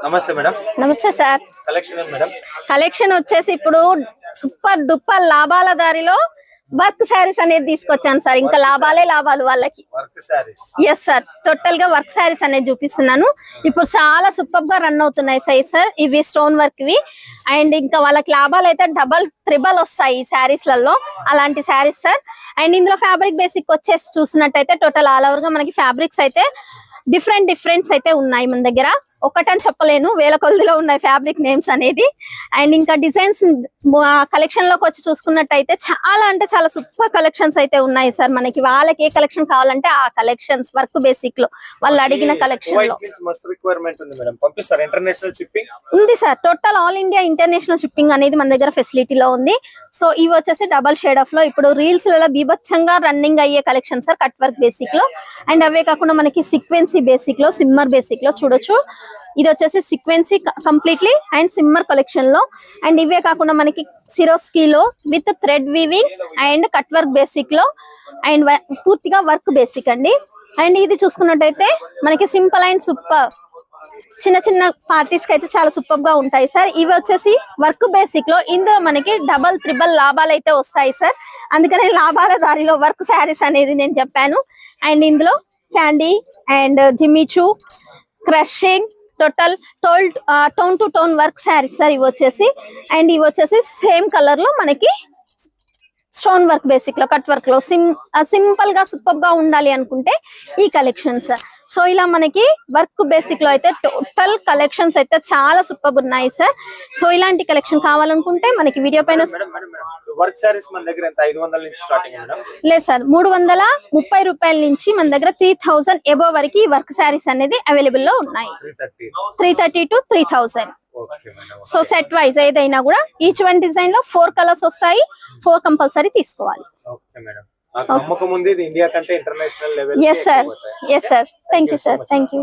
నమస్తే మేడం. నమస్తే sir. Collection వచ్చేసి ఇప్పుడు సూపర్ డూపర్ లాభాల దారిలో వర్క్ శారీస్ అనేది తీసుకొచ్చాను సార్. ఇంకా లాభాలే లాభాలు వాళ్ళకి. ఎస్ సార్, టోటల్ గా వర్క్ శారీస్ అనేది చూపిస్తున్నాను. ఇప్పుడు చాలా సూపర్ గా రన్ అవుతున్నాయి సార్. ఇవి స్టోన్ వర్క్ వి అండ్ ఇంకా వాళ్ళకి లాభాలు అయితే డబల్ ట్రిబల్ వస్తాయి ఈ శారీస్ లలో. అలాంటి శారీస్ సార్. అండ్ ఇందులో ఫ్యాబ్రిక్ బేసిక్ వచ్చేసి చూసినట్టయితే టోటల్ ఆల్ ఓవర్ గా మనకి ఫ్యాబ్రిక్స్ అయితే డిఫరెంట్స్ అయితే ఉన్నాయి మన దగ్గర. ఒకటని చెప్పలేను, వేల కొలదిలో ఉన్నాయి ఫ్యాబ్రిక్ నేమ్స్ అనేది. అండ్ ఇంకా డిజైన్స్ కలెక్షన్ లోకి వచ్చి చూసుకున్నట్టయితే చాలా అంటే చాలా సూపర్ కలెక్షన్స్ అయితే ఉన్నాయి సార్. మనకి వాళ్ళకి ఏ కలెక్షన్ కావాలంటే ఆ కలెక్షన్స్ వర్క్ బేసిక్ లో వాళ్ళు అడిగిన కలెక్షన్ లో ఉంది sir. Total all India international shipping అనేది మన దగ్గర ఫెసిలిటీలో ఉంది. సో ఇవి వచ్చేసి డబల్ షేడ్ ఆఫ్ లో ఇప్పుడు రీల్స్ లలో బీభత్సంగా రన్నింగ్ అయ్యే collection sir, cut work basic లో. అండ్ అవే కాకుండా మనకి సీక్వెన్సీ బేసిక్ లో, సిమ్మర్ బేసిక్ లో చూడొచ్చు. ఇది వచ్చేసి sequence completely and summer collection లో. అండ్ ఇవే కాకుండా మనకి సిరోస్కీలో with thread weaving and cut work basic లో అండ్ పూర్తిగా వర్క్ బేసిక్ అండి. అండ్ ఇది చూసుకున్నట్టయితే మనకి సింపుల్ అండ్ సూపర్ చిన్న పార్టీస్ కి అయితే చాలా సూపర్ గా ఉంటాయి సార్. ఇవి వచ్చేసి వర్క్ బేసిక్ లో ఇందులో మనకి డబల్ ట్రిబల్ లాభాలు అయితే వస్తాయి సార్. అందుకనే లాభాల దారిలో వర్క్ శారీస్ అనేది నేను చెప్పాను. అండ్ ఇందులో candy and Jimmy Choo, crushing, total tone to tone work saris sir ఇవి వచ్చేసి. అండ్ ఇవి వచ్చేసి సేమ్ కలర్ లో మనకి స్టోన్ వర్క్ బేసిక్ లో, కట్ వర్క్ లో సింపుల్ గా సూపర్ గా ఉండాలి అనుకుంటే ఈ కలెక్షన్స్. సో ఇలా మనకి వర్క్ బేసిక్ లో అయితే టోటల్ కలెక్షన్స్ అయితే చాలా సూపర్ ఉన్నాయి సార్. సో ఇలాంటి కలెక్షన్ కావాలనుకుంటే మనకి వీడియో పైన వర్క్ సారీస్ మన దగ్గర ఎంత 500 నుంచి స్టార్టింగ్ మేడం? లేదు సార్, 330 రూపాయల నుంచి మన దగ్గర 3000 ఎబో వరకు వర్క్ సారీస్ అనేది అవైలబుల్ లో ఉన్నాయి. 330 to 3000. సో సెట్ వైజ్ ఏదైనా కూడా ఈచ్ వన్ డిజైన్ లో 4 కలర్స్ వస్తాయి. 4 కంపల్సరీ తీసుకోవాలి. నమ్మకం ఉంది ఇది ఇండియా కంటే international level. Yes sir, yes sir. Thank you sir, thank you.